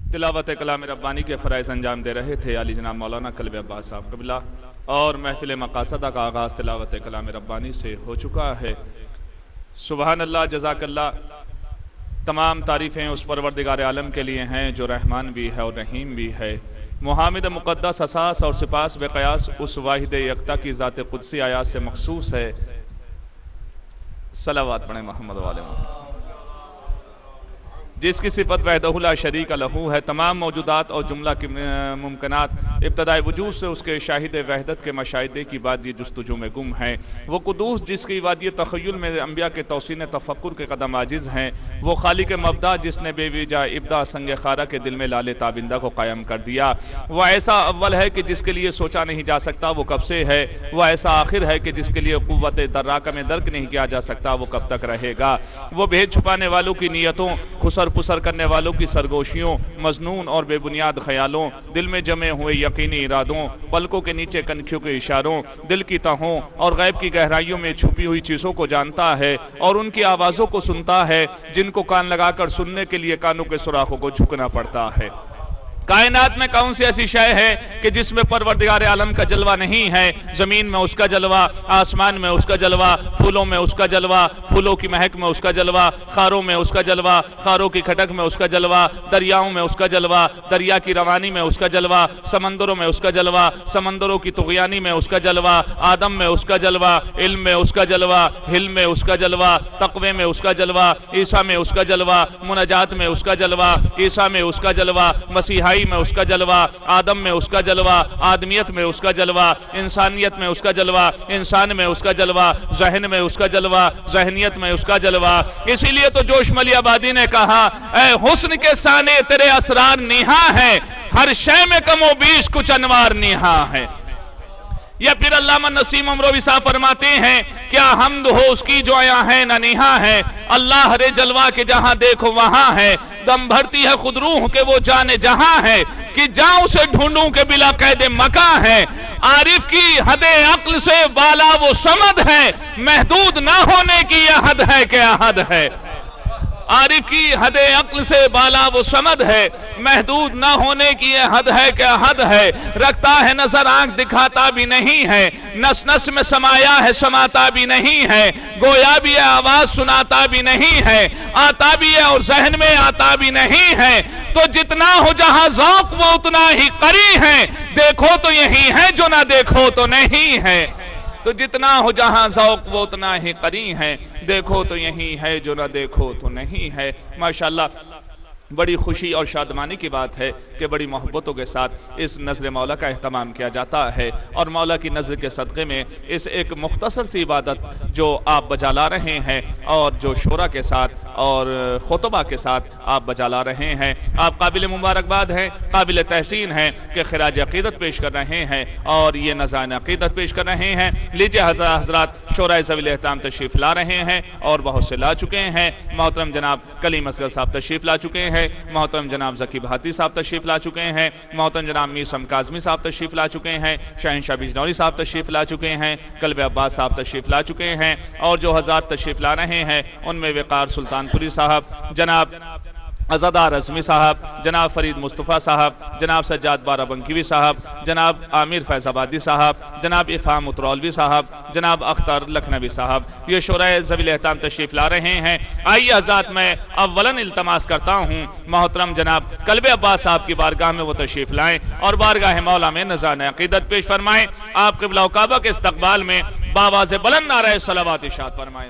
तिलावत कलाम रब्बानी के फ़राइज़ अंजाम दे रहे थे आली जनाब मौलाना कल्ब अब्बास साहब क़िबला। और महफ़िल मक़ासदा का आगाज़ तिलावत कलाम रब्बानी से हो चुका है। सुबहान अल्लाह, जज़ाकल्लाह। तमाम तारीफ़ें उस परवरदिगार आलम के लिए हैं जो रहमान भी है और रहीम भी है। मुहामिद मुक़द्दस असास और सिपास बेक़यास उस वाहिद यकता की ज़ात क़ुदसी आयात से मखसूस है। सलावत पढ़ें मोहम्मद वाले मोहम्मद। जिसकी सिफत वहदहु ला शरीक लहू है। तमाम मौजूदात और जुमला की मुमकिनात इब्तदाई वजूद से उसके शाहिद वहदत के मशाहिदे की बात ये जुस्तजू में गुम है। वो कुदूस जिसकी वादी तख़य्युल में अम्बिया के तौसीन तफ़क्कुर के कदम आजिज़ हैं। वो खालिक मबदा जिसने बेविजा इब्दा संग खारा के दिल में लाले ताबिंदा को कायम कर दिया। वो ऐसा अव्वल है कि जिसके लिए सोचा नहीं जा सकता वो कब से है। वो ऐसा आखिर है कि जिसके लिए क़ुव्वत दर्राका में दर्क नहीं किया जा सकता वो कब तक रहेगा। वो भेद छुपाने वालों की नीयतों, खुसर पुसर करने वालों की सरगोशियों, मजनून और बेबुनियाद ख्यालों, दिल में जमे हुए यकीनी इरादों, पलकों के नीचे कनखियों के इशारों, दिल की तहों और गैब की गहराइयों में छुपी हुई चीज़ों को जानता है और उनकी आवाज़ों को सुनता है जिनको कान लगाकर सुनने के लिए कानों के सुराखों को झुकना पड़ता है। कायनात में कौन सी ऐसी शय है कि जिसमें परवरदिगार आलम का जलवा नहीं है। ज़मीन में उसका जलवा, आसमान में उसका जलवा, फूलों में उसका जलवा, फूलों की महक में उसका जलवा, खारों में उसका जलवा, खारों की खटक में उसका जलवा, दरियाओं में उसका जलवा, दरिया की रवानी में उसका जलवा, समंदरों में उसका जलवा, समंदरों की तुग़यानी में उसका जलवा, आदम में उसका जलवा, इल्म में उसका जलवा, हिल्म में उसका जलवा, तक़वे में उसका जलवा, ईसा में उसका जलवा, मुनाजात में उसका जलवा, ईसा में उसका जलवा, मसीहा में उसका जलवा, आदम में उसका जलवा, आदमियत में उसका जलवा, इंसानियत में उसका जलवा, इंसान में उसका जलवा, ज़हन में उसका जलवा, ज़हनियत में उसका जलवा। इसीलिए तो जोशमली आबादी ने कहा, ऐ हुस्न के साने तेरे असरार निहा है, हर शय में कमो बीश कुछ अनवार निहा है। या फिर अल्लामा नसीम अमरोवी साहब फरमाते हैं, क्या हमद हो उसकी जो आया है न निहा है, अल्लाह रे जलवा के जहां देखो वहां है, दम भरती है खुद रूह के वो जाने जहां है, कि जाऊं उसे ढूंढूं के बिला कैदे मका है। आरिफ की हदे अक्ल से वाला वो समद है, महदूद ना होने की यह हद है कि अहद है। आरिफ की हदे अक्ल से बाला वो समद है, महदूद ना होने की यह हद है कि हद है। रखता है नजर आंख दिखाता भी नहीं है, नस नस में समाया है समाता भी नहीं है, गोया भी है आवाज सुनाता भी नहीं है, आता भी है और जहन में आता भी नहीं है। तो जितना हो जहां ज़ौक़ वो उतना ही करी है, देखो तो यही है जो ना देखो तो नहीं है। तो जितना हो जहां ज़ौक़ वो उतना ही करी है, देखो तो यही है जो ना देखो तो नहीं है। माशाअल्लाह, बड़ी खुशी और शादमानी की बात है कि बड़ी मोहब्बतों के साथ इस नज़र मौला का एहतमाम किया जाता है और मौला की नज़र के सदक़े में इस एक मुख्तसर सी इबादत जो आप बजा ला रहे हैं और जो शोरा के साथ और खुतबा के साथ आप बजा ला रहे हैं, आप काबिल मुबारकबाद हैं, काबिल तहसीन हैं कि खिराज अक़ीदत पेश कर रहे हैं और ये नज़ान अक़ीदत पेश कर रहे हैं। लीजिए हज़रात, शोरा ज़वील एहतराम तशरीफ़ ला रहे हैं और बहुत से ला चुके हैं। मोहतरम जनाब कलीम असगर साहब तशरीफ़ ला चुके हैं, मोहतरम जनाब ज़की भाती साहब तशरीफ़ ला चुके हैं, मोहतरम जनाब मीर काज़मी साहब तशरीफ़ ला चुके हैं, शहनशाह बिजनौरी साहब तशरीफ़ ला चुके हैं, कल्ब अब्बास साहब तशरीफ़ ला चुके हैं और जो हज़रात तशरीफ़ ला रहे हैं उनमें वक़ार सुल्तानपुरी साहब, जनाब अज़ादार रज़मी साहब, जनाब फरीद मुस्तफ़ा साहब, जनाब सज्जाद बाराबंकीवी साहब, जनाब आमिर फैज़ाबादी साहब, जनाब इफ़ाम उतरौलवी साहब, जनाब अख्तर लखनवी साहब, ये शोराए ज़वील एहतराम तशरीफ़ ला रहे हैं। आइए हज़रात, मैं अव्वलन इल्तमास करता हूँ मोहतरम जनाब कल्ब अब्बास साहब की बारगाह में वो तशरीफ़ लाएँ और बारगाह मौला में नज़ान अक़ीदत पेश फरमाएँ। आप क़िबला काबा के इस्तक़बाल में बावाज़े बुलंद नारे सलावत इरशाद फरमाएँ।